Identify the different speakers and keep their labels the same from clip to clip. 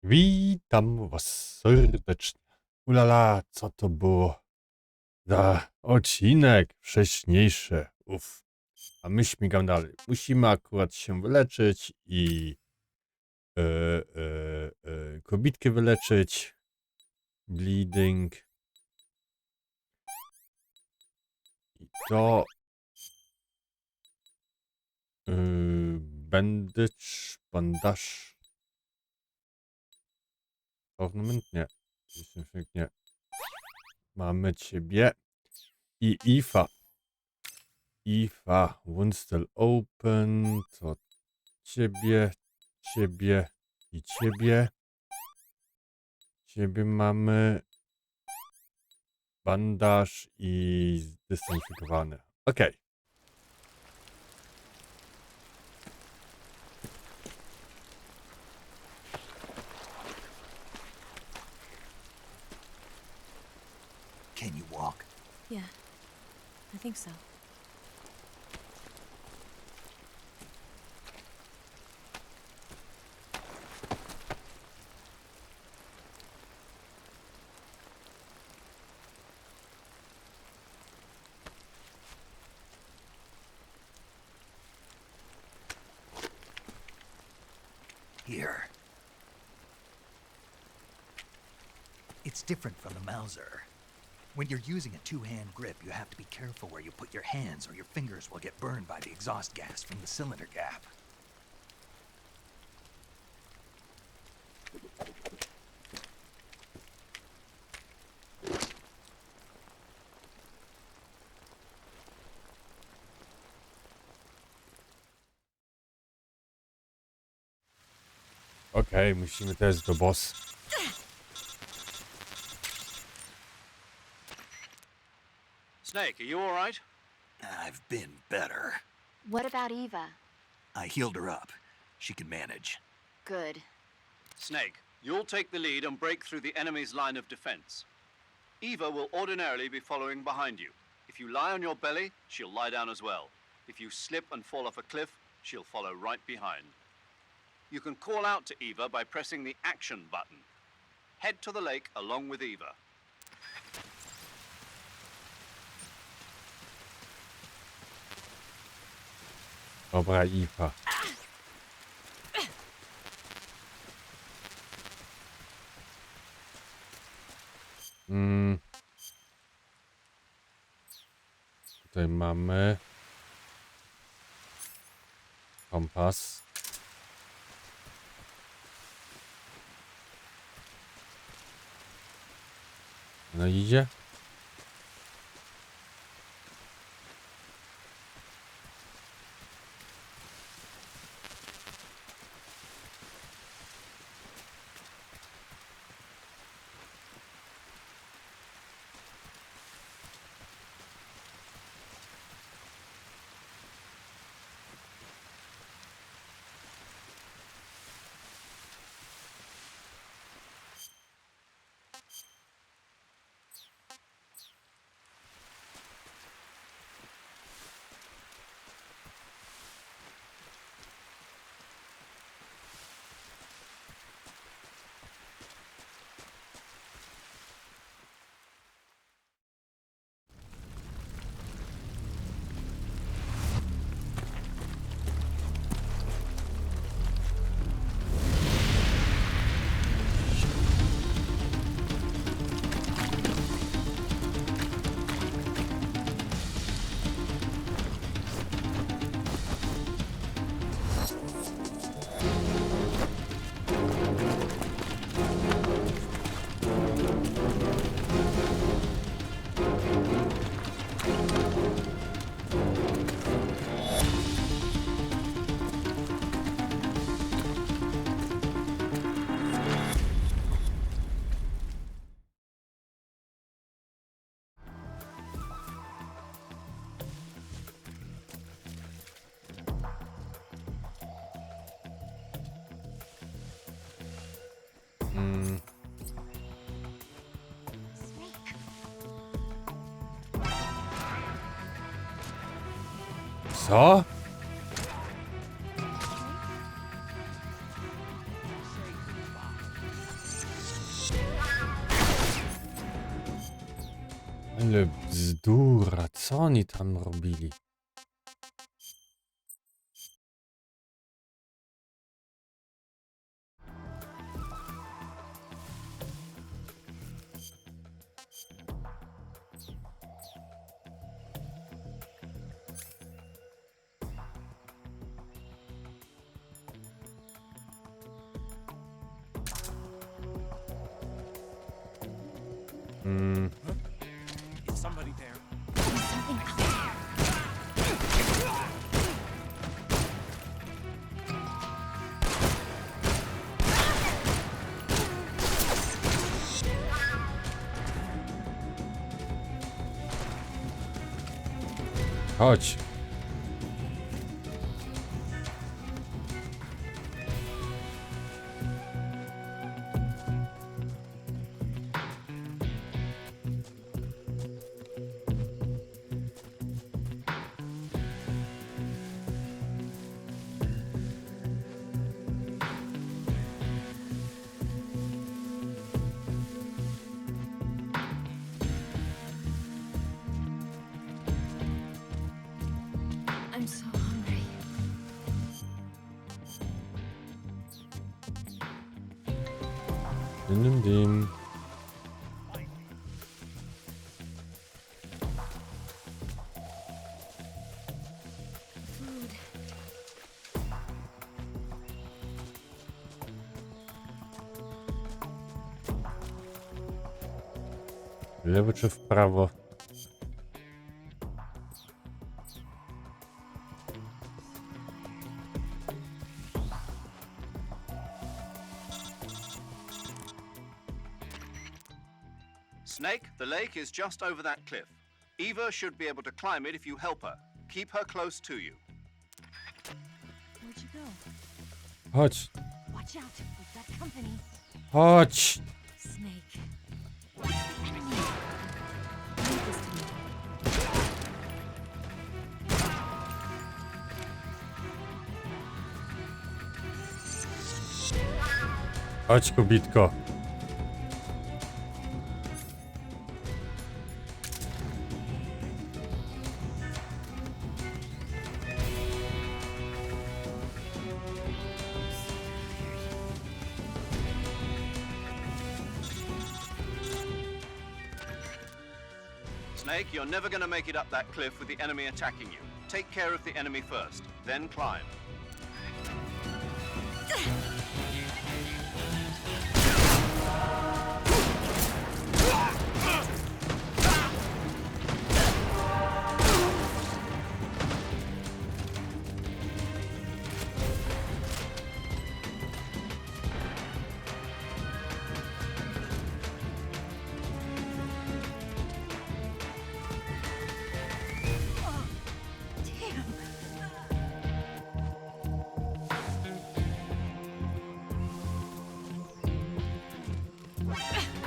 Speaker 1: Witam was serdecznie. Ulala, co to było za odcinek wcześniejszy? Uff. A my śmigam dalej. Musimy akurat się wyleczyć i kobitkę wyleczyć. Bleeding. I to bandage, bandaż. Ornament? Nie. Nie. Mamy ciebie. I Ifa. Ifa. Wound still open. To ciebie. Ciebie. I ciebie. Ciebie mamy. Bandaż i zdyskwalifikowany. Okej.
Speaker 2: Can you walk?
Speaker 3: Yeah, I think so.
Speaker 2: Here. It's different from the Mauser. When you're using a two-hand grip, you have to be careful where you put your hands or your fingers will get burned by the exhaust gas from the cylinder gap.
Speaker 1: Okej, musimy też do boss.
Speaker 4: Snake, are you all right?
Speaker 2: I've been better.
Speaker 3: What about Eva?
Speaker 2: I healed her up. She can manage.
Speaker 3: Good.
Speaker 4: Snake, you'll take the lead and break through the enemy's line of defense. Eva will ordinarily be following behind you. If you lie on your belly, she'll lie down as well. If you slip and fall off a cliff, she'll follow right behind. You can call out to Eva by pressing the action button. Head to the lake along with Eva.
Speaker 1: Dobra, Ifa. Tutaj mamy kompas. No idzie. Co? Ale bzdura, co oni tam robili?
Speaker 5: Is somebody there?
Speaker 3: There's something out there.
Speaker 1: Chodź.
Speaker 3: I'm so hungry.
Speaker 1: Dim, dim.
Speaker 3: Food.
Speaker 1: Lewo czy w prawo?
Speaker 4: Snake, the lake is just over that cliff. Eva should be able to climb it if you help her. Keep her close to you.
Speaker 3: Where'd you go?
Speaker 1: Chodź,
Speaker 3: Watch out. We've got company.
Speaker 1: chodź!
Speaker 3: Snake. It's the enemy. Leave this to me.
Speaker 1: Chodź, kobitko.
Speaker 4: Snake, you're never going to make it up that cliff with the enemy attacking you. Take care of the enemy first, then climb.
Speaker 3: Damn.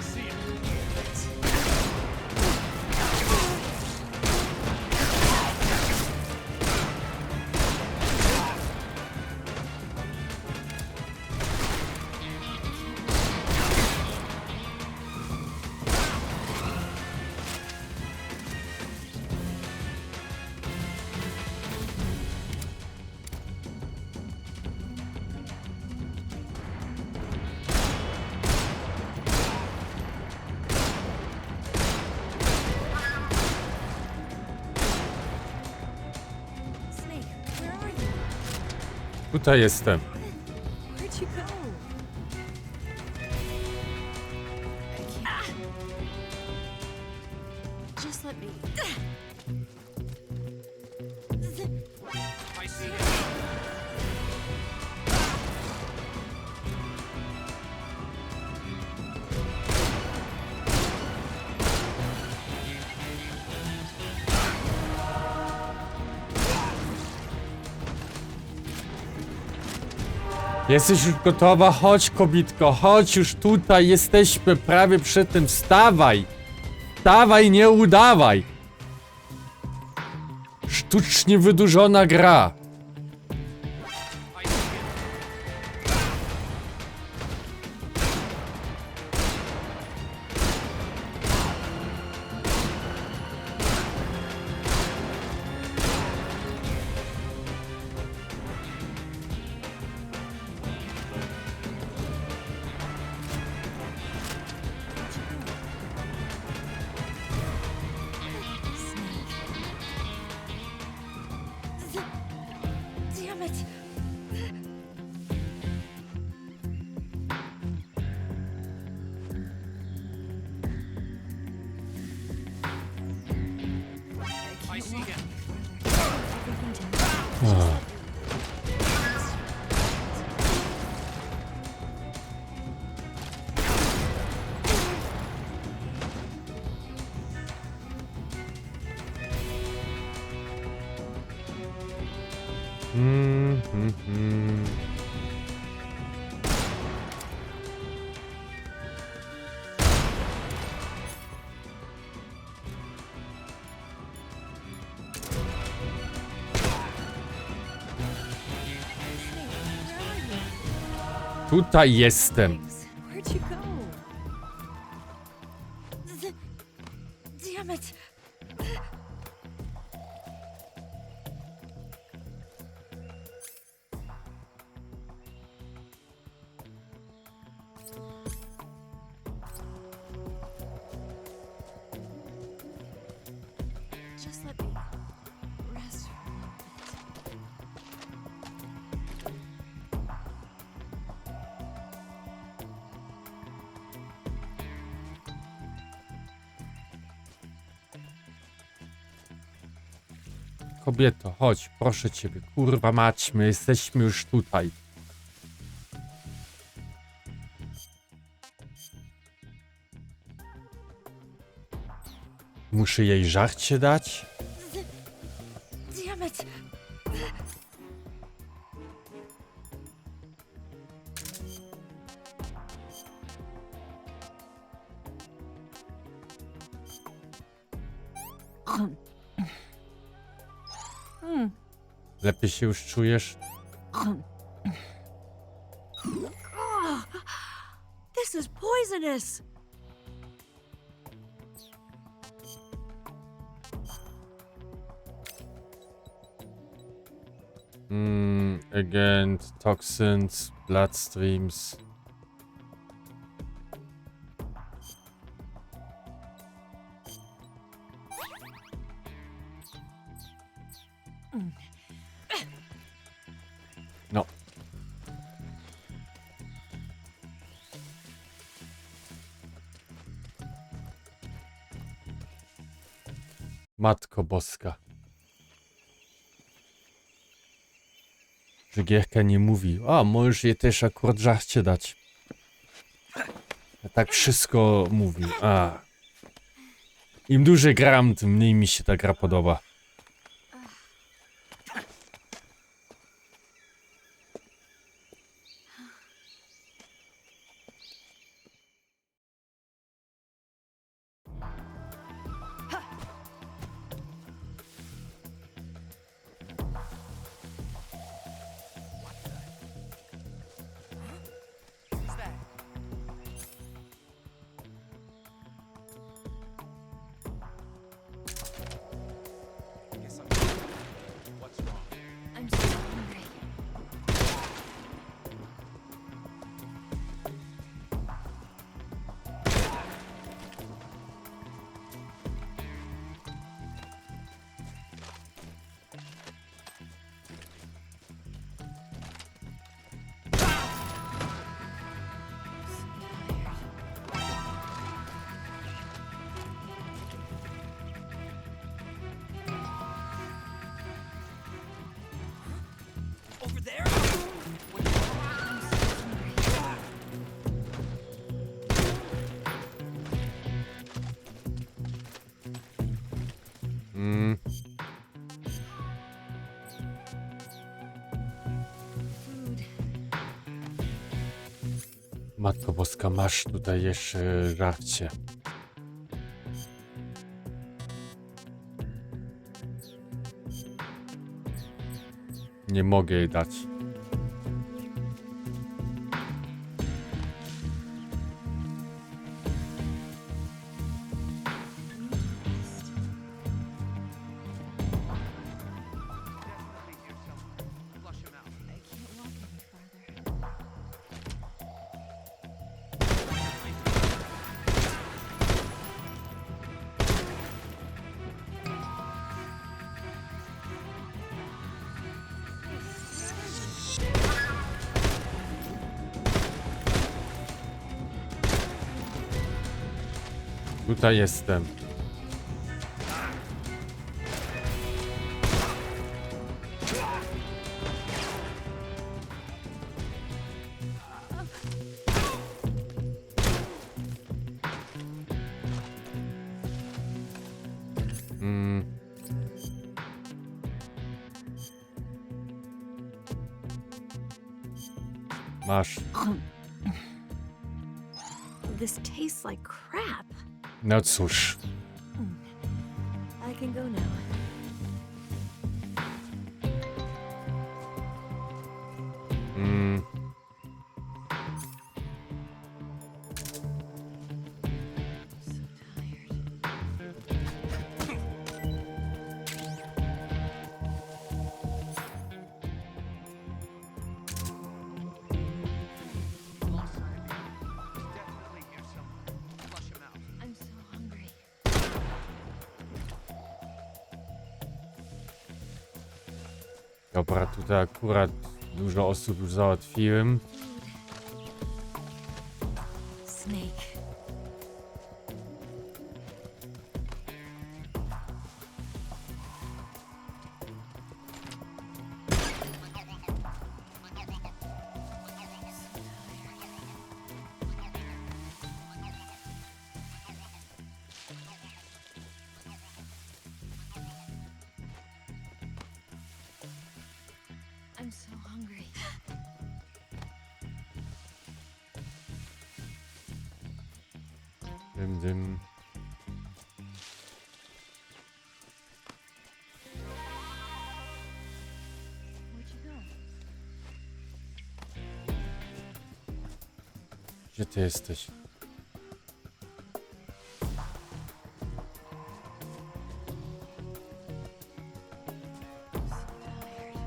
Speaker 5: See ya.
Speaker 3: Snake, where are you?
Speaker 1: Tutaj jestem.
Speaker 3: Where'd you go? I can't. Just let me.
Speaker 5: I see it.
Speaker 1: Jesteś już gotowa? Chodź, kobitko, chodź już tutaj, jesteśmy prawie przy tym. Wstawaj! Wstawaj, nie udawaj! Sztucznie wydłużona gra.
Speaker 5: I see it.
Speaker 1: Tutaj jestem.
Speaker 3: Thanks. Where'd you go? Damn it. Just let me rest for a moment.
Speaker 1: Kobieto, chodź, proszę ciebie. Kurwa mać, my jesteśmy już tutaj. Muszę jej żarcie dać?
Speaker 3: Damn it.
Speaker 1: Lepiej się już czujesz?
Speaker 3: This is poisonous.
Speaker 1: Against toxins, bloodstreams. No. Matko Boska. Że gierka nie mówi. A, możesz jej też akurat żarcie dać. A tak wszystko mówi. A. Im dłużej gram, tym mniej mi się ta gra podoba.
Speaker 5: Who's that? Guess I'm. What's wrong?
Speaker 3: I'm so hungry.
Speaker 5: Over there?
Speaker 3: I'm so hungry. Food.
Speaker 1: Matko Boska, masz tutaj jeszcze żarcie. Nie mogę jej dać.
Speaker 5: Flush him out.
Speaker 3: I can't walk any farther.
Speaker 1: Tutaj jestem. Masz.
Speaker 3: This tastes like crap.
Speaker 1: No cóż.
Speaker 3: I can go now.
Speaker 1: Mm.
Speaker 3: So tired.
Speaker 5: Definitely here somewhere. Flush him out.
Speaker 3: I'm so hungry.
Speaker 1: Dobra, tutaj akurat dużo osób już załatwiłem.
Speaker 3: Snake. I'm so hungry.
Speaker 1: Dym, dym.
Speaker 3: Where'd you go?
Speaker 1: Gdzie ty jesteś?
Speaker 3: So tired. I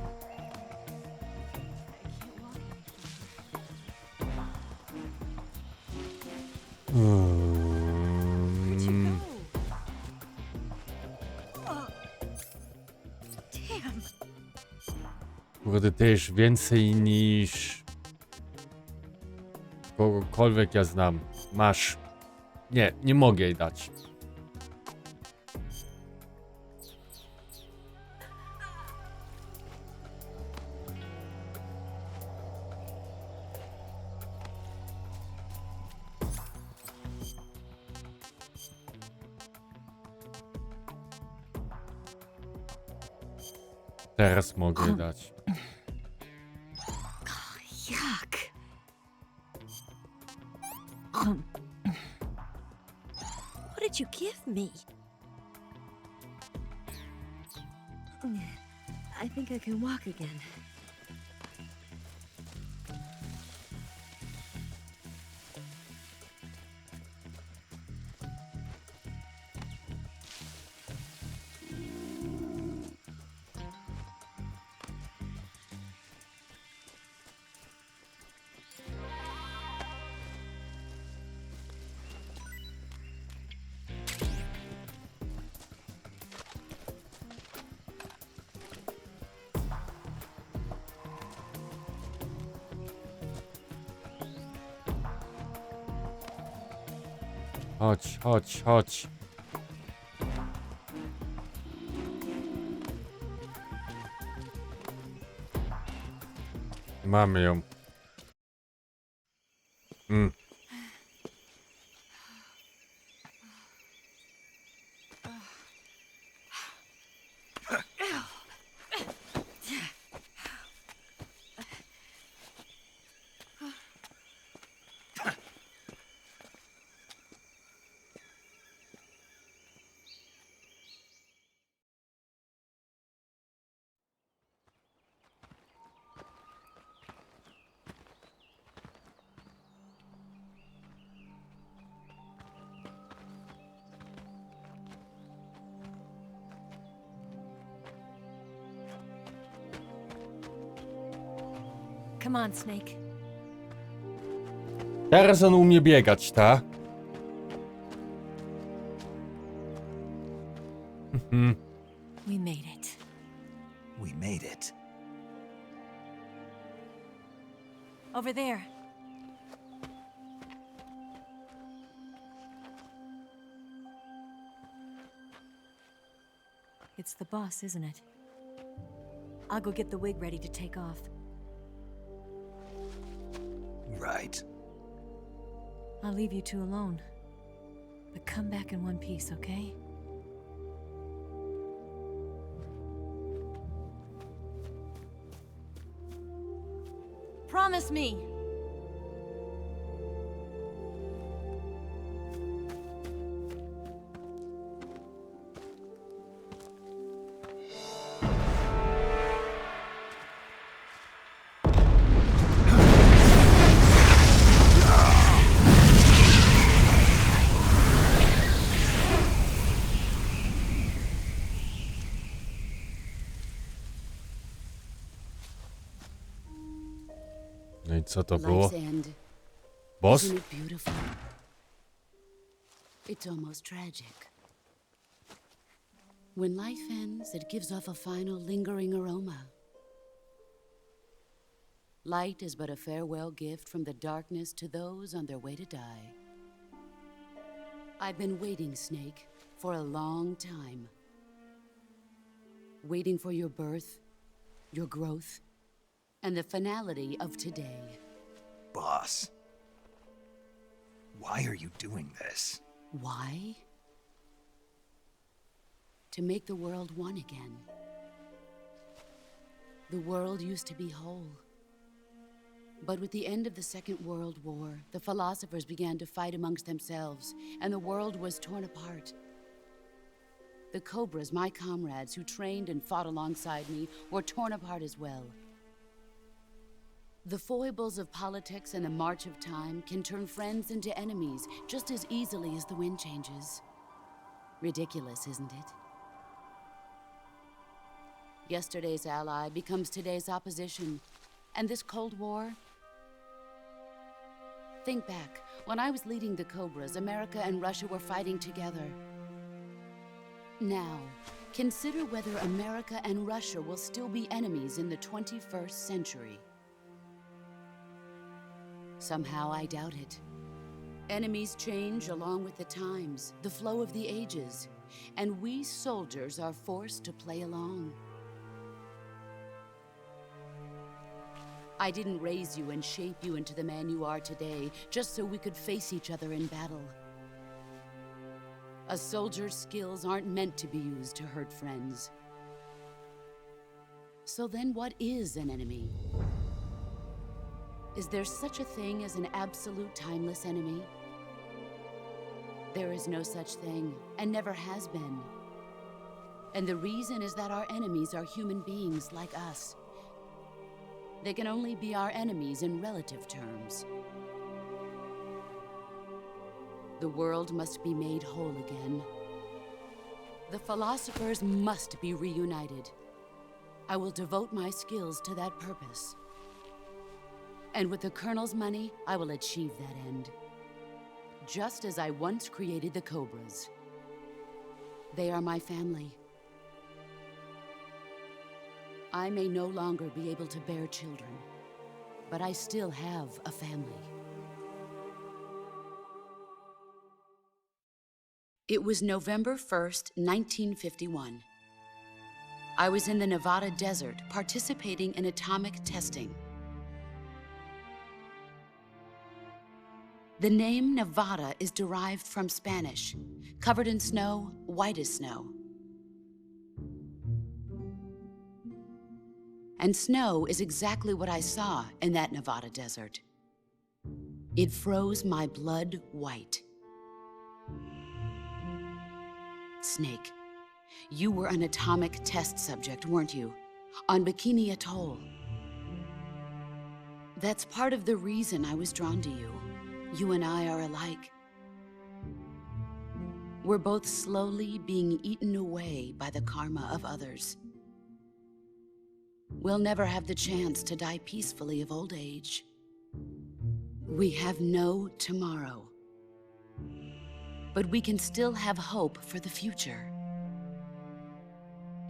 Speaker 3: can't walk Where'd you
Speaker 1: Mm.
Speaker 3: go? Damn.
Speaker 1: Kurde, też więcej niż kogokolwiek ja znam. Masz. Nie, nie mogę jej dać. Teraz mogę jej dać.
Speaker 3: Yuck. What did you give me? I think I can walk again.
Speaker 1: Chodź, chodź, chodź. Mamy ją. Mm.
Speaker 3: Come on, Snake.
Speaker 1: Teraz on umie biegać, ta?
Speaker 3: We made it.
Speaker 2: We made it.
Speaker 3: Over there. It's the boss, isn't it? I'll go get the wig ready to take off.
Speaker 2: Right.
Speaker 3: I'll leave you two alone. But come back in one piece, okay? Promise me!
Speaker 1: co to było?
Speaker 6: Life's end.
Speaker 1: Boss?
Speaker 6: Isn't it beautiful? It's almost tragic. When life ends, it gives off a final lingering aroma. Light is but a farewell gift from the darkness to those on their way to die. I've been waiting, Snake, for a long time. Waiting for your birth, your growth, and the finality of today.
Speaker 2: Boss, why are you doing this?
Speaker 6: Why? To make the world one again. The world used to be whole. But with the end of the Second World War, the philosophers began to fight amongst themselves, and the world was torn apart. The Cobras, my comrades who trained and fought alongside me, were torn apart as well. The foibles of politics and the march of time can turn friends into enemies just as easily as the wind changes. Ridiculous, isn't it? Yesterday's ally becomes today's opposition, and this Cold War. Think back, when I was leading the Cobras, America and Russia were fighting together. Now, consider whether America and Russia will still be enemies in the 21st century. Somehow I doubt it. Enemies change along with the times, the flow of the ages, and we soldiers are forced to play along. I didn't raise you and shape you into the man you are today just so we could face each other in battle. A soldier's skills aren't meant to be used to hurt friends. So then what is an enemy? Is there such a thing as an absolute timeless enemy? There is no such thing, and never has been. And the reason is that our enemies are human beings like us. They can only be our enemies in relative terms. The world must be made whole again. The philosophers must be reunited. I will devote my skills to that purpose. And with the Colonel's money, I will achieve that end. Just as I once created the Cobras. They are my family. I may no longer be able to bear children, but I still have a family. It was November 1st, 1951. I was in the Nevada desert participating in atomic testing. The name Nevada is derived from Spanish, covered in snow, white as snow. And snow is exactly what I saw in that Nevada desert. It froze my blood white. Snake, you were an atomic test subject, weren't you? On Bikini Atoll. That's part of the reason I was drawn to you. You and I are alike. We're both slowly being eaten away by the karma of others. We'll never have the chance to die peacefully of old age. We have no tomorrow. But we can still have hope for the future.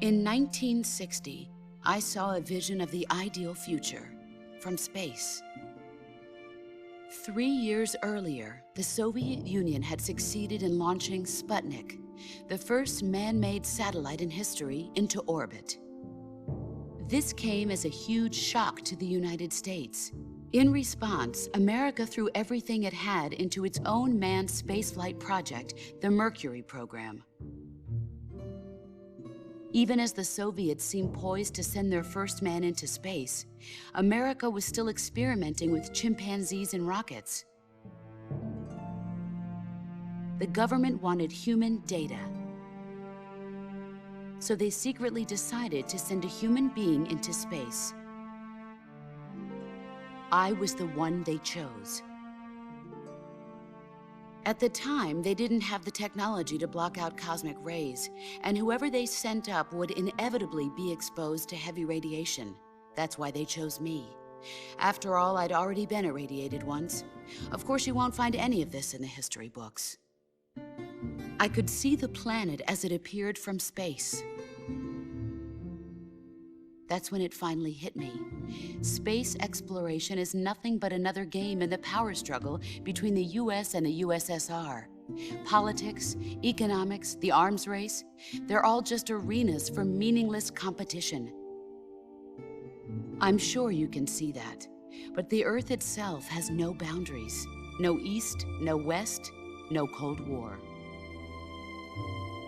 Speaker 6: In 1960, I saw a vision of the ideal future from space. 3 years earlier, the Soviet Union had succeeded in launching Sputnik, the first man-made satellite in history, into orbit. This came as a huge shock to the United States. In response, America threw everything it had into its own manned spaceflight project, the Mercury program. Even as the Soviets seemed poised to send their first man into space, America was still experimenting with chimpanzees and rockets. The government wanted human data. So they secretly decided to send a human being into space. I was the one they chose. At the time, they didn't have the technology to block out cosmic rays, and whoever they sent up would inevitably be exposed to heavy radiation. That's why they chose me. After all, I'd already been irradiated once. Of course, you won't find any of this in the history books. I could see the planet as it appeared from space. That's when it finally hit me. Space exploration is nothing but another game in the power struggle between the US and the USSR. Politics, economics, the arms race, they're all just arenas for meaningless competition. I'm sure you can see that, but the Earth itself has no boundaries. No East, no West, no Cold War.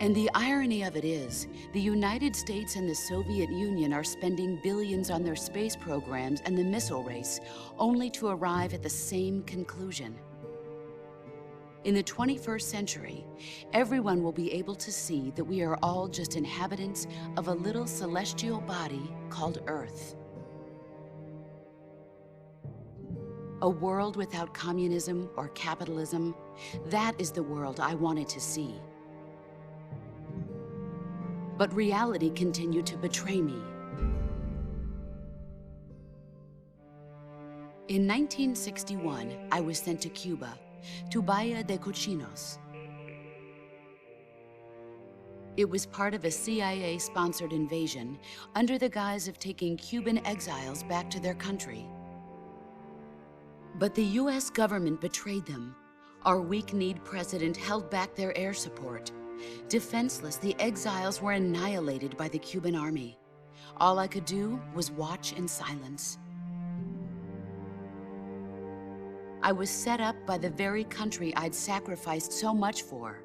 Speaker 6: And the irony of it is, the United States and the Soviet Union are spending billions on their space programs and the missile race, only to arrive at the same conclusion. In the 21st century, everyone will be able to see that we are all just inhabitants of a little celestial body called Earth. A world without communism or capitalism, that is the world I wanted to see. But reality continued to betray me. In 1961, I was sent to Cuba, to Bahia de Cochinos. It was part of a CIA-sponsored invasion under the guise of taking Cuban exiles back to their country. But the US government betrayed them. Our weak-kneed president held back their air support. Defenseless, the exiles were annihilated by the Cuban army. All I could do was watch in silence. I was set up by the very country I'd sacrificed so much for,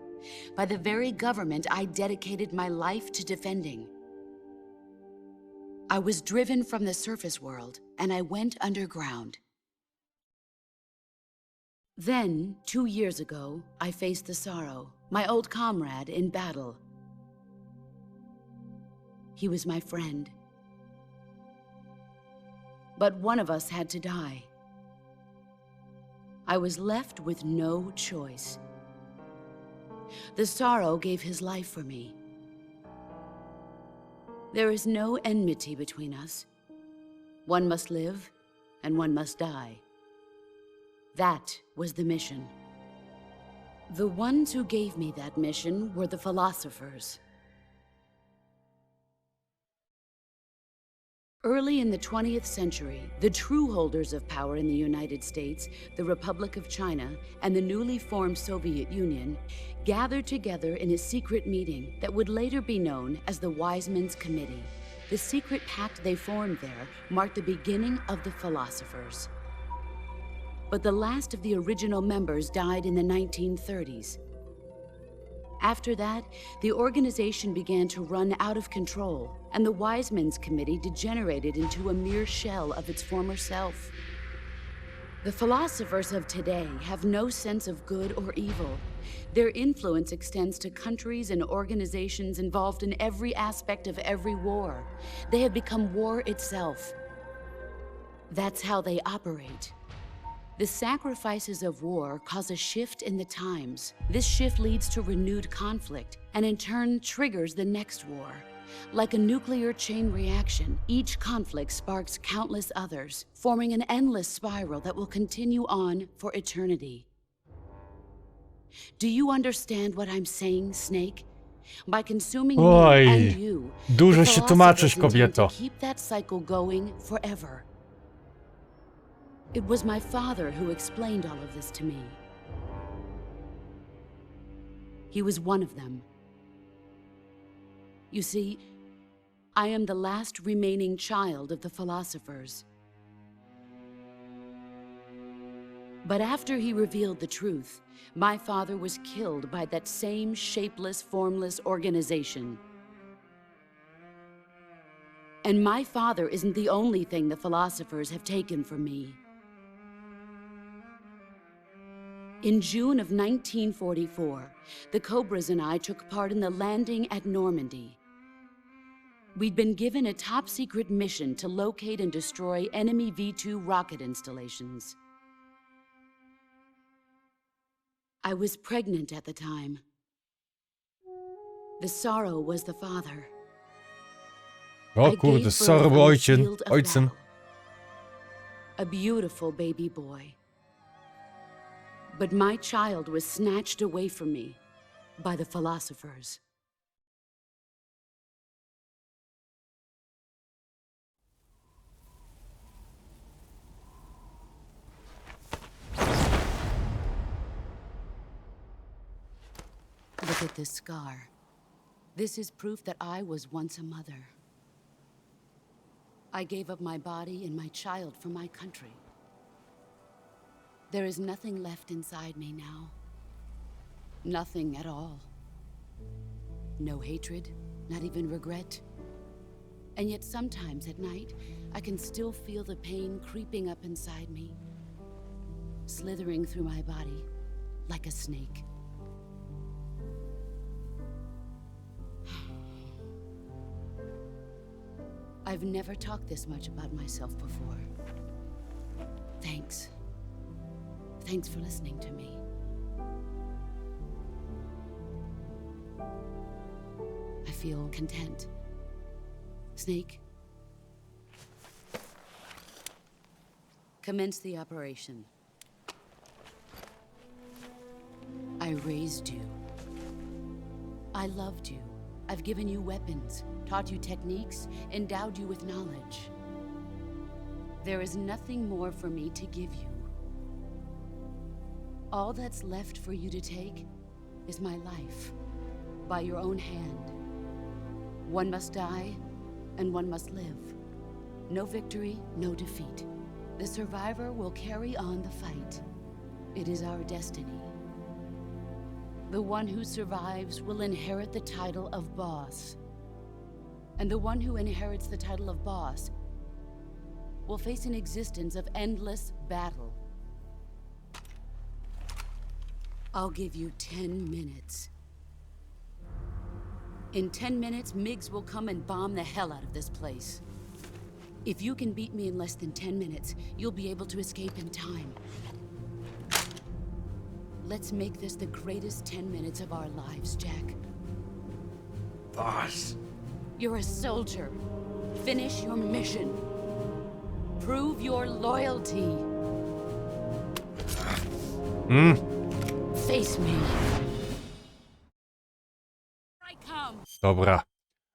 Speaker 6: by the very government I dedicated my life to defending. I was driven from the surface world, and I went underground. Then, 2 years ago, I faced the sorrow, my old comrade in battle. He was my friend. But one of us had to die. I was left with no choice. The sorrow gave his life for me. There is no enmity between us. One must live, and one must die. That was the mission. The ones who gave me that mission were the philosophers. Early in the 20th century, the true holders of power in the United States, the Republic of China, and the newly formed Soviet Union gathered together in a secret meeting that would later be known as the Wise Men's Committee. The secret pact they formed there marked the beginning of the philosophers. But the last of the original members died in the 1930s. After that, the organization began to run out of control, and the Wise Men's Committee degenerated into a mere shell of its former self. The philosophers of today have no sense of good or evil. Their influence extends to countries and organizations involved in every aspect of every war. They have become war itself. That's how they operate. The sacrifices of war cause a shift in the times. This shift leads to renewed conflict, and in turn triggers the next war. Like a nuclear chain reaction, each conflict sparks countless others, forming an endless spiral that will continue on for eternity. Do you understand what I'm saying, Snake? By consuming me
Speaker 1: Oj,
Speaker 6: and you,
Speaker 1: dużo
Speaker 6: the
Speaker 1: się
Speaker 6: philosophers
Speaker 1: tłumaczysz,
Speaker 6: intend
Speaker 1: kobieto.
Speaker 6: to keep that cycle going forever. It was my father who explained all of this to me. He was one of them. You see, I am the last remaining child of the philosophers. But after he revealed the truth, my father was killed by that same shapeless, formless organization. And my father isn't the only thing the philosophers have taken from me. In June of 1944, the Cobras and I took part in the landing at Normandy. We'd been given a top-secret mission to locate and destroy enemy V-2 rocket installations. I was pregnant at the time. The sorrow was the father.
Speaker 1: O
Speaker 6: I gave
Speaker 1: kurde,
Speaker 6: birth
Speaker 1: sorry
Speaker 6: on the
Speaker 1: ojcem.
Speaker 6: field of battle. a beautiful baby boy. But my child was snatched away from me by the philosophers. Look at this scar. This is proof that I was once a mother. I gave up my body and my child for my country. There is nothing left inside me now. Nothing at all. No hatred, not even regret. And yet sometimes at night, I can still feel the pain creeping up inside me, slithering through my body like a snake. I've never talked this much about myself before. Thanks. Thanks for listening to me. I feel content. Snake? Commence the operation. I raised you. I loved you. I've given you weapons, taught you techniques, endowed you with knowledge. There is nothing more for me to give you. All that's left for you to take is my life, by your own hand. One must die, and one must live. No victory, no defeat. The survivor will carry on the fight. It is our destiny. The one who survives will inherit the title of boss. And the one who inherits the title of boss will face an existence of endless battle. I'll give you 10 minutes. In 10 minutes, MiGs will come and bomb the hell out of this place. If you can beat me in less than 10 minutes, you'll be able to escape in time. Let's make this the greatest 10 minutes of our lives, Jack.
Speaker 2: Boss.
Speaker 6: You're a soldier. Finish your mission. Prove your loyalty. Face me. I come.
Speaker 1: Dobra,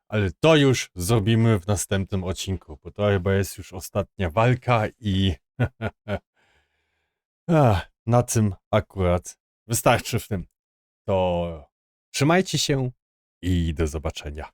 Speaker 1: ale to już zrobimy w następnym odcinku, bo to chyba jest już ostatnia walka i na tym akurat wystarczy w tym. To trzymajcie się i do zobaczenia.